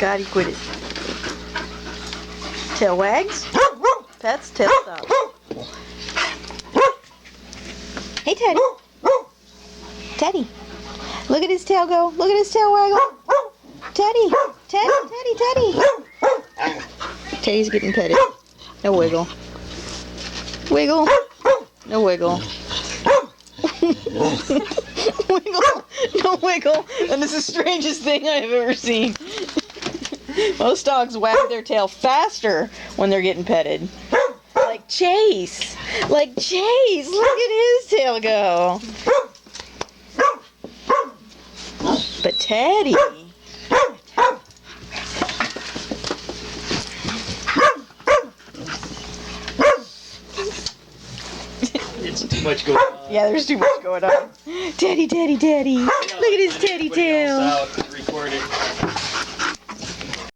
Scotty, quit it. Tail wags. Pets, tail stop. Hey, Teddy. Teddy. Look at his tail go. Look at his tail waggle. Teddy. Teddy, Teddy, Teddy. Teddy's getting petted. No wiggle. Wiggle. No wiggle. Wiggle. No wiggle. And it's the strangest thing I've ever seen. Most dogs wag their tail faster when they're getting petted. Like Chase. Like Chase. Look at his tail go. But Teddy. It's too much going on. Yeah, there's too much going on. Teddy, Teddy, Teddy. Look at his teddy tail.